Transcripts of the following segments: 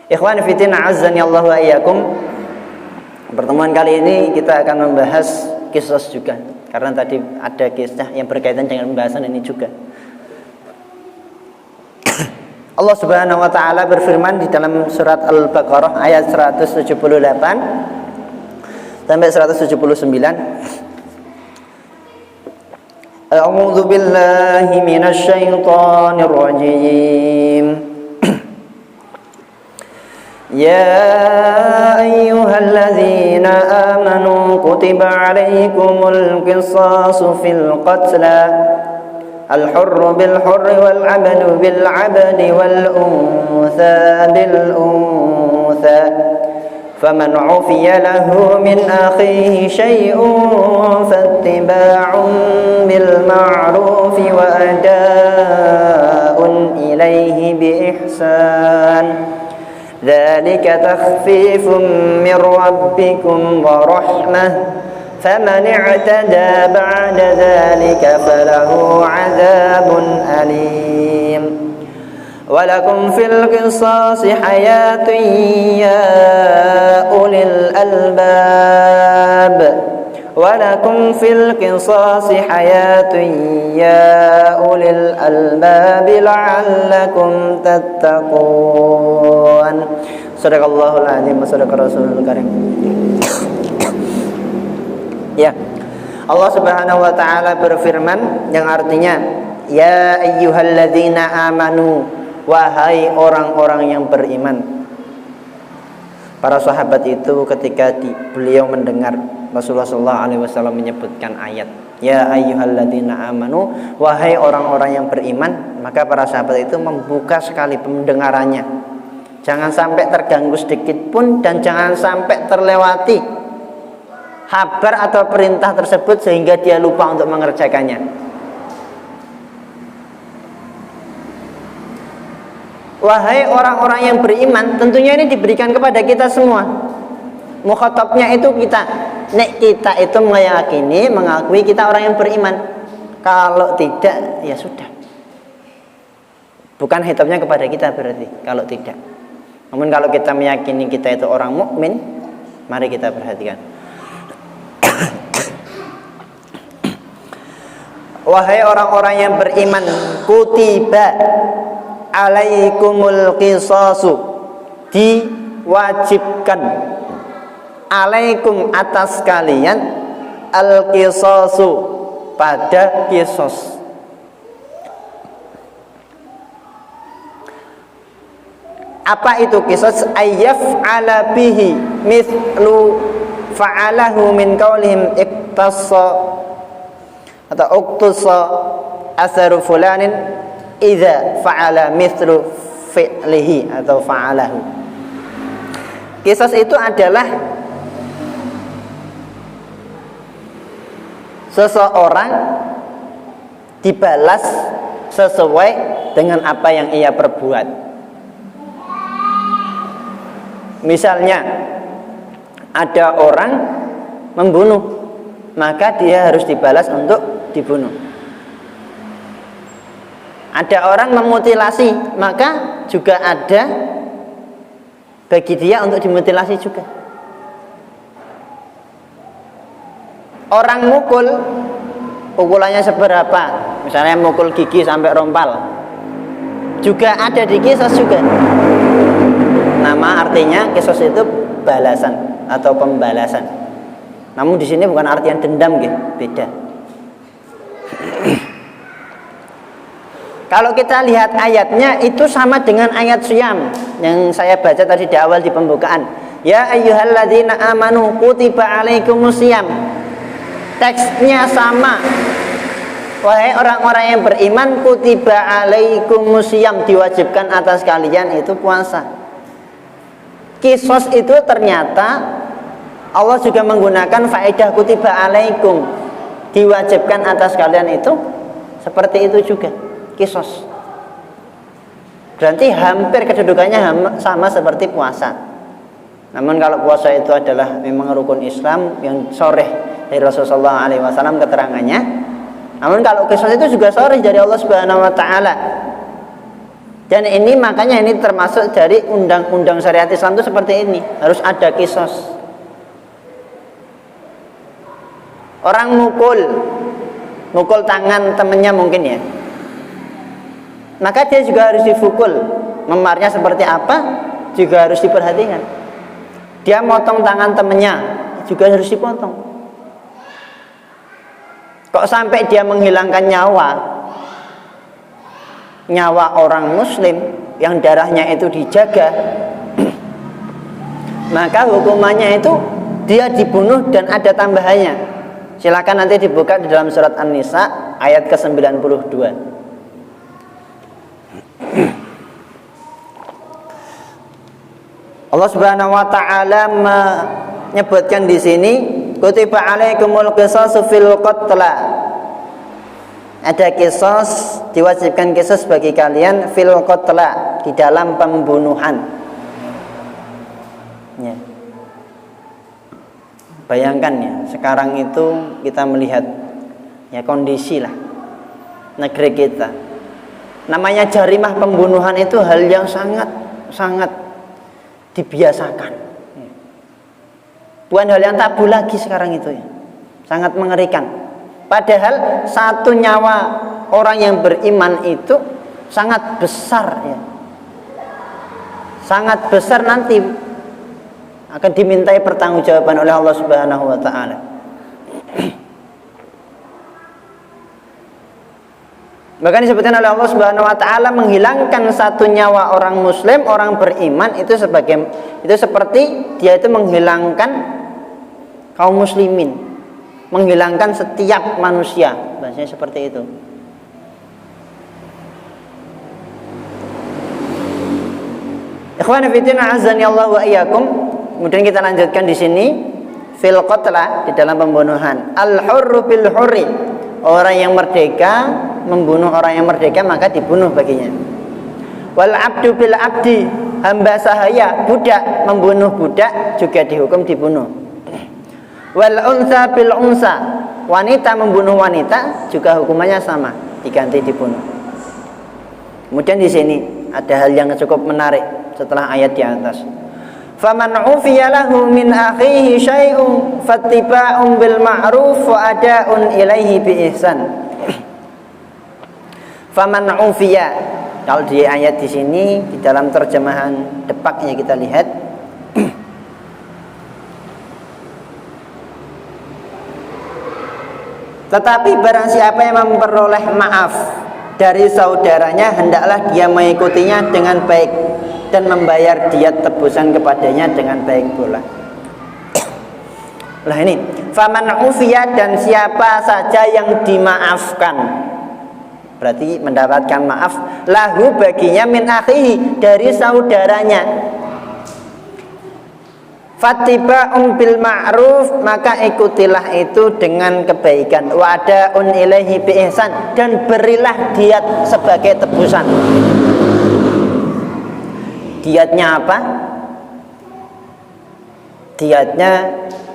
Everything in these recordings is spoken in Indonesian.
Ikhwan fillah azzani Allah wa iyyakum. Pertemuan kali ini kita akan membahas kisah juga, karena tadi ada kisah yang berkaitan dengan pembahasan ini juga. Allah Subhanahu wa taala berfirman di dalam surat Al-Baqarah ayat 178 sampai 179. A'udzu billahi minasy syaithanir rajim. Ya ayyuhalladzina amanu kutiba 'alaikumul qisasu fil qatla al-hurru bil hurri wal 'abdu bil 'abdi wal untha bil untha faman 'ufiya lahu min akhihi syai'un fattiba'un bil ma'ruf wa ada'un ilaihi bi ihsan dzalika takhfifun min rabbikum wa rahmah faman i'tada ba'da dzalika falahu 'adzabun alim walakum fil qisasi hayatun ya ulil albab walakum fil qisasi hayatun ya ulil albab la'allakum tattaqun. Sadaqallahul azim wa sadaqa rasulul karim. Ya, Allah Subhanahu wa taala berfirman yang artinya ya ayyuhalladzina amanu, wahai orang-orang yang beriman. Para sahabat itu ketika beliau mendengar Rasulullah SAW menyebutkan ayat ya ayyuhalladzina amanu, wahai orang-orang yang beriman, maka para sahabat itu membuka sekali pendengarannya. Jangan sampai terganggu sedikit pun dan jangan sampai terlewati kabar atau perintah tersebut sehingga dia lupa untuk mengerjakannya. Wahai orang-orang yang beriman, tentunya ini diberikan kepada kita semua. Mukhatabnya itu kita. Nek kita itu meyakini, mengakui kita orang yang beriman. Kalau tidak, ya sudah. Bukan hitabnya kepada kita berarti kalau tidak. Namun kalau kita meyakini kita itu orang mukmin, mari kita perhatikan. Wahai orang-orang yang beriman, kutiba alaikumul qisasu, diwajibkan alaikum atas kalian al qisasu, pada qisas. Apa itu qisas? Ayyaf'ala bihi mithlu fa'alahu min qaulihim iqtassa atau uqtassa asaru fulanin idza fa'ala mithlu fi'lihi atau fa'alahu. Qisas itu adalah seseorang dibalas sesuai dengan apa yang ia perbuat. Misalnya ada orang membunuh, maka dia harus dibalas untuk dibunuh. Ada orang memutilasi, maka juga ada bagi dia untuk dimutilasi juga. Orang mukul, pukulannya seberapa? Misalnya mukul gigi sampai rompal, juga ada di qisas juga. Nama artinya qisas itu balasan atau pembalasan. Namun di sini bukan artian dendam gitu, beda. Kalau kita lihat ayatnya itu sama dengan ayat Syam yang saya baca tadi di awal di pembukaan. Ya ayyuhalladzina amanu kutiba alaikumusiyam. Teksnya sama. Wahai orang-orang yang beriman, kutiba alaikumusiyam, diwajibkan atas kalian itu puasa. Qisas itu ternyata Allah juga menggunakan faedah kutiba alaikum, diwajibkan atas kalian itu seperti itu juga qisas. Berarti hampir kedudukannya sama seperti puasa. Namun kalau puasa itu adalah memang rukun Islam yang sharih dari Rasulullah SAW keterangannya. Namun kalau qisas itu juga sharih dari Allah Subhanahu wa taala. Dan ini makanya ini termasuk dari undang-undang syariat Islam itu seperti ini, harus ada kisos. Orang mukul tangan temennya mungkin ya, maka dia juga harus dipukul. Memarnya seperti apa juga harus diperhatikan. Dia motong tangan temennya juga harus dipotong. Kok sampai dia menghilangkan nyawa orang muslim yang darahnya itu dijaga, maka hukumannya itu dia dibunuh dan ada tambahannya. Silakan nanti dibuka di dalam surat An-Nisa ayat ke-92. Allah Subhanahu wa taala menyebutkan di sini, kutiba alaikumul qisasu fil qatla. Ada kisos, diwajibkan kisos bagi kalian fil qatla, di dalam pembunuhan. Ya. Bayangkan ya, sekarang itu kita melihat ya kondisi lah negeri kita. Namanya jarimah pembunuhan itu hal yang sangat dibiasakan. Bukan hal yang tabu lagi sekarang itu ya. Sangat mengerikan. Padahal satu nyawa orang yang beriman itu sangat besar ya. Sangat besar nanti akan dimintai pertanggungjawaban oleh Allah Subhanahu wa taala. Bahkan disebutkan oleh Allah Subhanahu wa taala, menghilangkan satu nyawa orang muslim, orang beriman itu seperti dia itu menghilangkan kaum muslimin, menghilangkan setiap manusia. Bahasanya seperti itu. Ikhwan fillah azani Allah wa iyyakum. Kemudian kita lanjutkan di sini fil qatla, di dalam pembunuhan. Al hurru bil hurri, orang yang merdeka membunuh orang yang merdeka maka dibunuh baginya. Wal abdu bil abdi, hamba sahaya budak membunuh budak juga dihukum dibunuh. Wal unsa bil unsa, wanita membunuh wanita juga hukumannya sama, diganti dibunuh. Kemudian di sini ada hal yang cukup menarik setelah ayat di atas. Faman ufiya lahu min akhihi syai'un fattiba'un bil ma'ruf wa ada'un ilaihi bi ihsan. Faman ufiya, kalau di ayat di sini di dalam terjemahan Depaknya kita lihat, tetapi barang siapa yang memperoleh maaf dari saudaranya, hendaklah dia mengikutinya dengan baik dan membayar diat tebusan kepadanya dengan baik pula. Lah ini, faman ufiya, dan siapa saja yang dimaafkan, berarti mendapatkan maaf, lahu baginya min akhihi, dari saudaranya, fattiba'un bil ma'ruf, maka ikutilah itu dengan kebaikan, wa ada'un ilaihi bi ihsan, dan berilah diat sebagai tebusan. Diatnya apa? Diatnya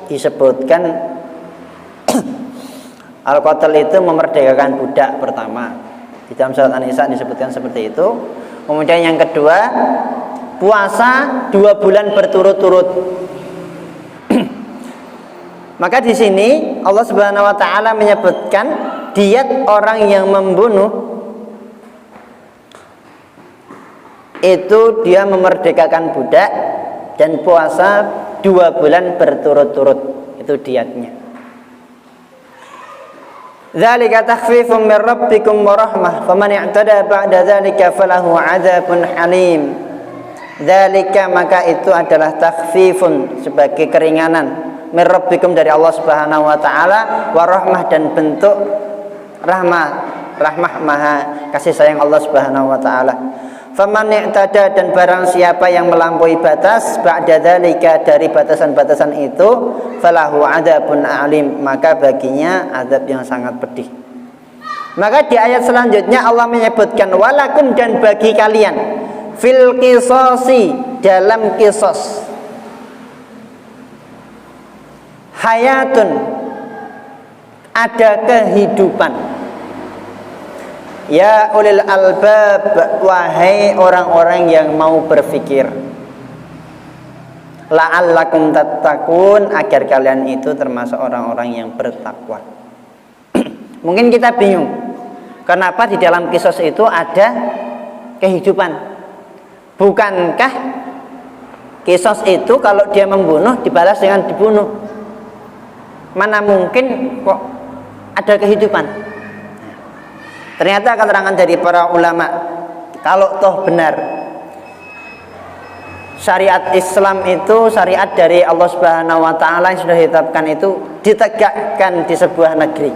disebutkan al-qatl itu memerdekakan budak pertama. Di dalam surat An-Nisa disebutkan seperti itu. Kemudian yang kedua, puasa 2 bulan berturut-turut. Maka di sini Allah Subhanahu wa taala menyebutkan diat orang yang membunuh itu dia memerdekakan budak dan puasa 2 bulan berturut-turut, itu diatnya. Dzalika takhfifun min rabbikum wa rahmah faman i'tada ba'da dzalika falahu 'adzabun halim. Dzalika, maka itu adalah takhfifun, sebagai keringanan, min rabbikum, dari Allah Subhanahu wa taala, wa rahmah, dan bentuk rahmah maha kasih sayang Allah Subhanahu wa taala. Faman i'tada, dan barang siapa yang melampaui batas, ba'da dzalika, dari batasan-batasan itu, falahu 'adzabun alim, maka baginya azab yang sangat pedih. Maka di ayat selanjutnya Allah menyebutkan walakum, dan bagi kalian, fil qisasi, dalam kisos, hayatun, ada kehidupan. Ya ulil albab, wahai orang-orang yang mau berfikir, la'allakum tattaqun, agar kalian itu termasuk orang-orang yang bertakwa. Mungkin kita bingung, kenapa di dalam kisos itu ada kehidupan? Bukankah kisos itu kalau dia membunuh dibalas dengan dibunuh? Mana mungkin kok ada kehidupan? Ternyata keterangan dari para ulama, kalau toh benar syariat Islam itu syariat dari Allah Subhanahu wa taala yang sudah ditetapkan itu ditegakkan di sebuah negeri,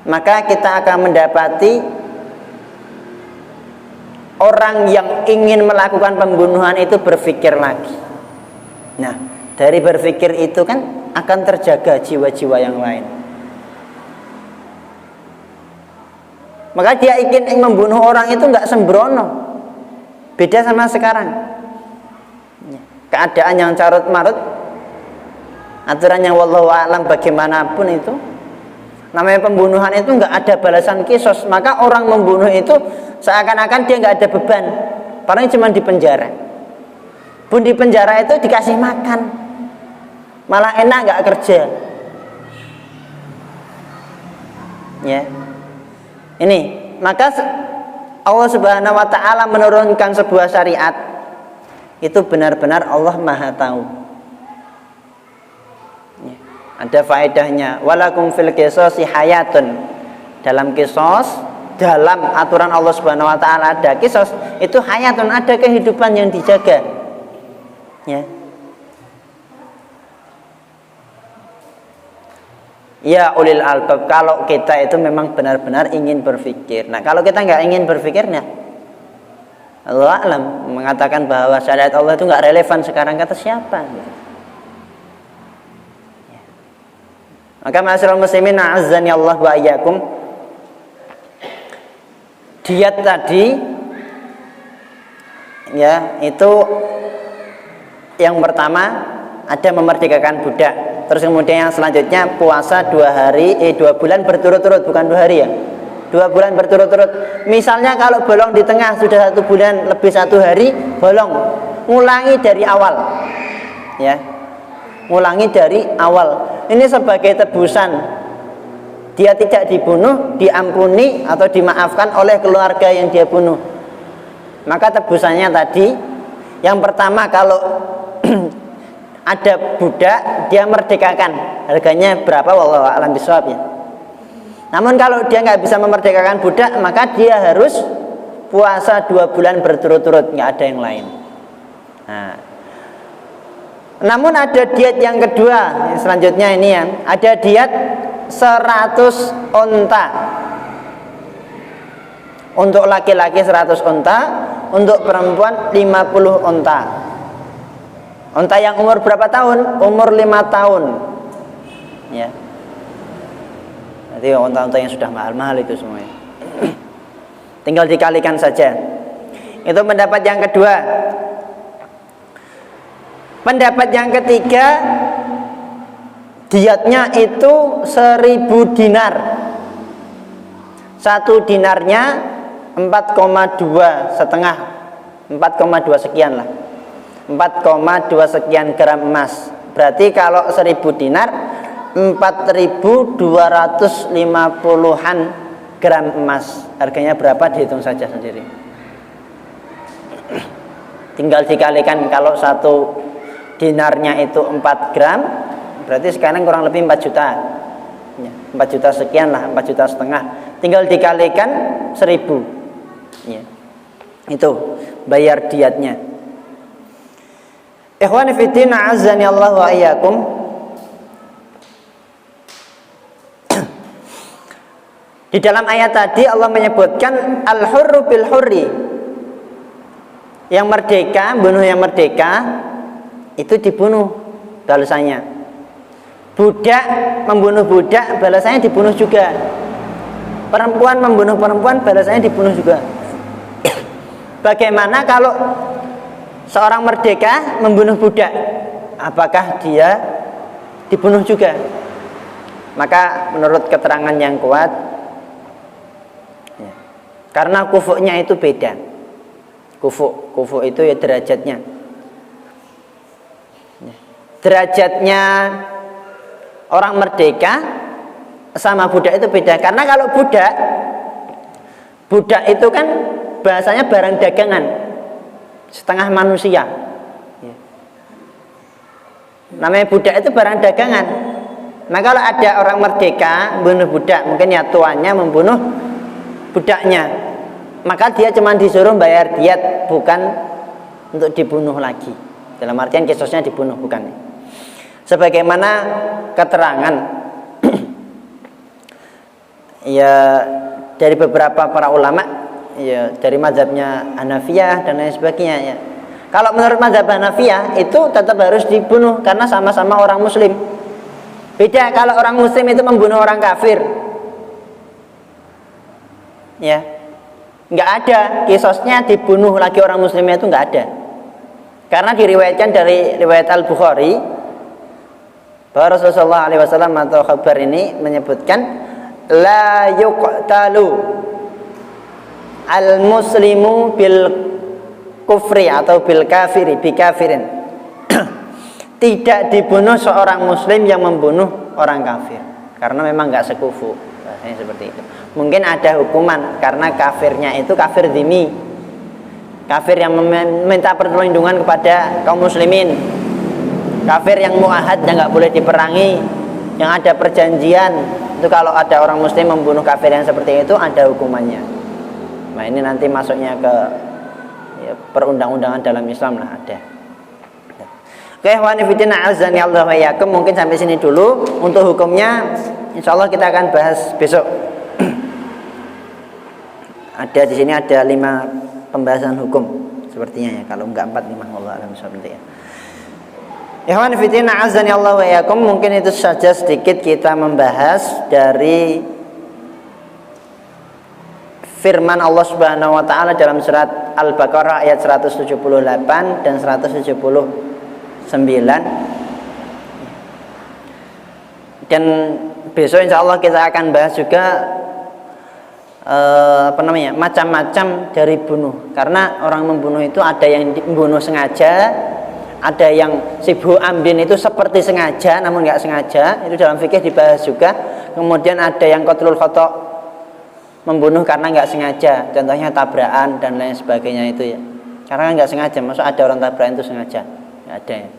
maka kita akan mendapati orang yang ingin melakukan pembunuhan itu berpikir lagi. Nah, dari berpikir itu kan akan terjaga jiwa-jiwa yang lain. Maka dia ingin membunuh orang itu nggak sembrono. Beda sama sekarang. Keadaan yang carut marut, aturan yang wallahu a'lam bagaimanapun itu, namanya pembunuhan itu nggak ada balasan kisos. Maka orang membunuh itu seakan-akan dia nggak ada beban, paling cuma di penjara. Pun di penjara itu dikasih makan, malah enak nggak kerja. Ya. Ini, maka Allah Subhanahu wa taala menurunkan sebuah syariat itu benar-benar Allah Maha tahu. Ya. Ada faedahnya, walakum fil qisasi hayatun. Dalam kisos, dalam aturan Allah Subhanahu wa taala ada kisos, itu hayatun, ada kehidupan yang dijaga. Ya. Ya ulil albab, kalau kita itu memang benar-benar ingin berpikir. Nah, kalau kita nggak ingin berpikirnya, Allah alam mengatakan bahwa syariat Allah itu nggak relevan sekarang, kata siapa? Maka ma'asyiral muslimin, a'azzani Allah wa iyyakum, diat tadi ya itu yang pertama ada memerdekakan budak. Terus kemudian yang selanjutnya puasa 2 bulan berturut-turut, bukan 2 hari ya, 2 bulan berturut-turut. Misalnya kalau bolong di tengah sudah 1 bulan lebih 1 hari bolong, ngulangi dari awal, ya, ngulangi dari awal. Ini sebagai tebusan, dia tidak dibunuh, diampuni atau dimaafkan oleh keluarga yang dia bunuh. Maka tebusannya tadi, yang pertama kalau ada budak, dia merdekakan, harganya berapa wallahu a'lam bishawab ya. Namun kalau dia nggak bisa memerdekakan budak, maka dia harus puasa 2 bulan berturut-turut, nggak ada yang lain. Nah, namun ada diet yang kedua, selanjutnya ini ya, ada diet 100 onta. Untuk laki-laki 100 onta, untuk perempuan 50 onta. Onta yang umur berapa tahun? Umur 5 tahun. Ya. Jadi onta-onta yang sudah mahal-mahal itu semuanya. Tinggal dikalikan saja. Itu pendapat yang kedua. Pendapat yang ketiga, diatnya itu 1000 dinar. 1 dinarnya 4,2 setengah, 4,2 sekian lah, 4,2 sekian gram emas. Berarti kalau 1000 dinar 4.250-an gram emas. Harganya berapa dihitung saja sendiri. Tinggal dikalikan, kalau 1 dinarnya itu 4 gram, berarti sekarang kurang lebih 4 juta. 4 juta sekian lah, 4 juta setengah. Tinggal dikalikan 1000. Ya. Itu bayar diatnya. Ikhwani fiddin, a'azzani Allah wa iyyakum. Di dalam ayat tadi Allah menyebutkan al-hurru bil hurri. Yang merdeka, bunuh yang merdeka itu dibunuh balasannya. Budak membunuh budak balasannya dibunuh juga. Perempuan membunuh perempuan balasannya dibunuh juga. Bagaimana kalau seorang merdeka membunuh budak? Apakah dia dibunuh juga? Maka menurut keterangan yang kuat, ya, karena kufuknya itu beda. Kufuk itu ya derajatnya. Ya, derajatnya orang merdeka sama budak itu beda. Karena kalau budak itu kan bahasanya barang dagangan, setengah manusia. Ya. Namanya budak itu barang dagangan. Nah kalau ada orang merdeka membunuh budak, mungkin ya tuannya membunuh budaknya, maka dia cuma disuruh bayar diat, bukan untuk dibunuh lagi. Dalam artian kisos,nya dibunuh, bukan. Sebagaimana keterangan ya dari beberapa para ulama, ya dari mazhabnya Hanafiyah dan lain sebagainya, ya. Kalau menurut mazhab Hanafiyah itu tetap harus dibunuh karena sama-sama orang muslim. Beda kalau orang muslim itu membunuh orang kafir. Ya. Enggak ada kisosnya dibunuh lagi orang muslimnya, itu enggak ada. Karena diriwayatkan dari riwayat Al-Bukhari bahwa Rasulullah SAW atau khabar ini menyebutkan la yuqtalu al-muslimu bil kufri atau bil kafiri bi kafirin. Tidak dibunuh seorang muslim yang membunuh orang kafir, karena memang enggak sekufu, bahasanya seperti itu. Mungkin ada hukuman karena kafirnya itu kafir dzimmi, kafir yang meminta perlindungan kepada kaum muslimin, kafir yang muahad yang enggak boleh diperangi, yang ada perjanjian. Itu kalau ada orang muslim membunuh kafir yang seperti itu ada hukumannya. Nah ini nanti masuknya ke ya, perundang-undangan dalam Islam lah ada. Oke, wanifidina azani Allah wa iyyakum, mungkin sampai sini dulu. Untuk hukumnya insyaallah kita akan bahas besok. Ada di sini ada 5 pembahasan hukum sepertinya ya, kalau enggak 4 5 Allah alam seperti ya. Ikhwan fillah azani Allah wa iyyakum, mungkin itu saja sedikit kita membahas dari firman Allah Subhanahu wa taala dalam surat Al-Baqarah ayat 178 dan 179. Dan besok insya Allah kita akan bahas juga macam-macam dari bunuh. Karena orang membunuh itu ada yang membunuh sengaja, ada yang sibu amdin itu seperti sengaja namun nggak sengaja, itu dalam fikih dibahas juga. Kemudian ada yang qatlul khata', membunuh karena nggak sengaja, contohnya tabrakan dan lain sebagainya itu ya. Karena nggak sengaja, maksud ada orang tabrakan itu sengaja, nggak ada ya.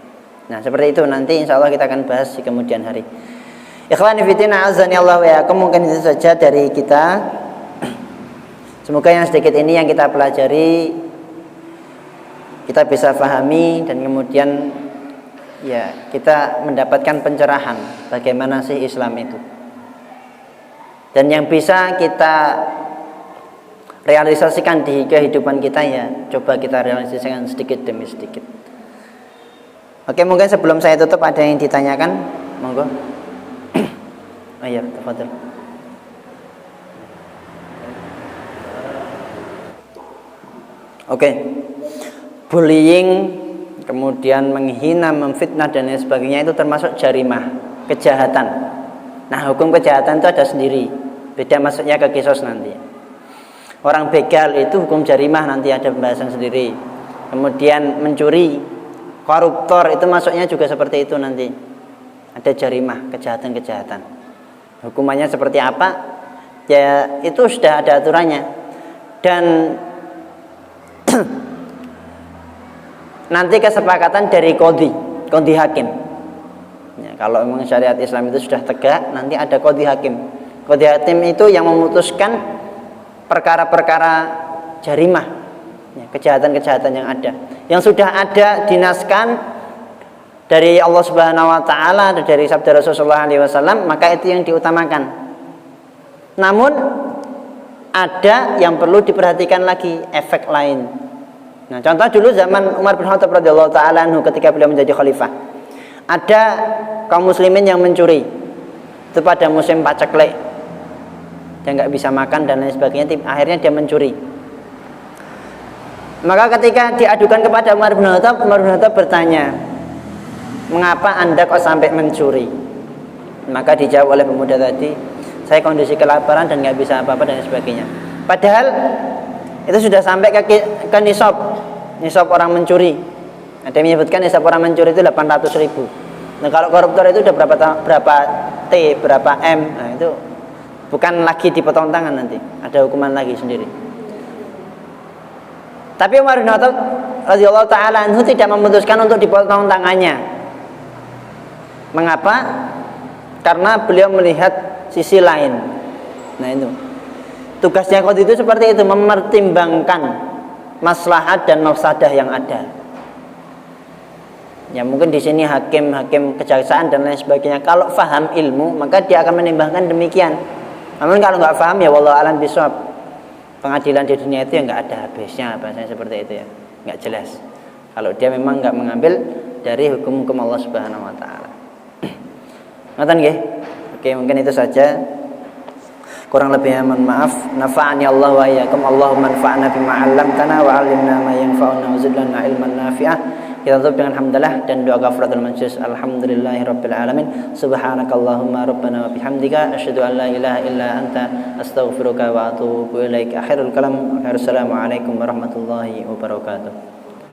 Nah seperti itu nanti insya Allah kita akan bahas di kemudian hari. Ikhwani fillah azani Allah wa iyyakum, mungkin itu saja dari kita. Semoga yang sedikit ini yang kita pelajari kita bisa pahami dan kemudian ya kita mendapatkan pencerahan bagaimana sih Islam itu. Dan yang bisa kita realisasikan di kehidupan kita ya coba kita realisasikan sedikit demi sedikit. Oke, mungkin sebelum saya tutup ada yang ditanyakan, monggo. Oh iya, tafadhol. Oke. Bullying, kemudian menghina, memfitnah dan lain sebagainya itu termasuk jarimah, kejahatan. Nah, hukum kejahatan itu ada sendiri. Beda masuknya ke kisos nanti. Orang begal itu hukum jarimah nanti ada pembahasan sendiri. Kemudian mencuri, koruptor itu masuknya juga seperti itu nanti. Ada jarimah, kejahatan-kejahatan. Hukumannya seperti apa? Ya itu sudah ada aturannya. Dan nanti kesepakatan dari qadhi hakim. Ya, kalau memang syariat Islam itu sudah tegak, nanti ada qadhi hakim. Qadhi hakim itu yang memutuskan perkara-perkara jarimah, ya, kejahatan-kejahatan yang ada, yang sudah ada dinaskan dari Allah Subhanahu wa taala atau dari sabda Rasulullah SAW, maka itu yang diutamakan. Namun ada yang perlu diperhatikan lagi, efek lain. Nah, contoh dulu zaman Umar bin Khattab radhiyallahu taala anhu ketika beliau menjadi khalifah. Ada kaum muslimin yang mencuri. Itu pada musim paceklik. Dia nggak bisa makan dan lain sebagainya, akhirnya dia mencuri. Maka ketika diadukan kepada Umar bin Khattab bertanya, "Mengapa Anda kok sampai mencuri?" Maka dijawab oleh pemuda tadi, saya kondisi kelaparan dan nggak bisa apa-apa dan sebagainya. Padahal itu sudah sampai ke nisab orang mencuri. Ada yang menyebutkan nisab orang mencuri itu 800.000. Nah kalau koruptor itu udah berapa T, berapa M, nah itu bukan lagi dipotong tangan nanti, ada hukuman lagi sendiri. Tapi Umar bin Khattab radhiyallahu taala anhu tidak memutuskan untuk dipotong tangannya. Mengapa? Karena beliau melihat sisi lain. Nah itu tugasnya qadhi itu seperti itu, mempertimbangkan maslahat dan mafsadah yang ada. Ya mungkin di sini hakim kejaksaan dan lain sebagainya. Kalau faham ilmu maka dia akan menimbangkan demikian. Namun kalau nggak faham ya wallahu a'lam bishawab. Pengadilan di dunia itu ya nggak ada habisnya, bahasanya seperti itu ya, nggak jelas. Kalau dia memang nggak mengambil dari hukum-hukum Allah Subhanahu Wa Taala. Ngoten nggih. Oke, mungkin itu saja. Kurang lebihnya mohon maaf. Nafa'ani Allah wa iyyakum. Allahumma anfa'na bima 'allamtana wa 'allimna ma yanfa'una wa zid lana ilman nafi'ah. Kita tutup dengan hamdalah dan doa ghafratul majlis. Alhamdulillahirabbil alamin. Subhanakallahumma rabbana wa bihamdika asyhadu an la ilaha illa anta astaghfiruka wa atubu ilaik. Akhirul kalam. Assalamualaikum warahmatullahi wabarakatuh.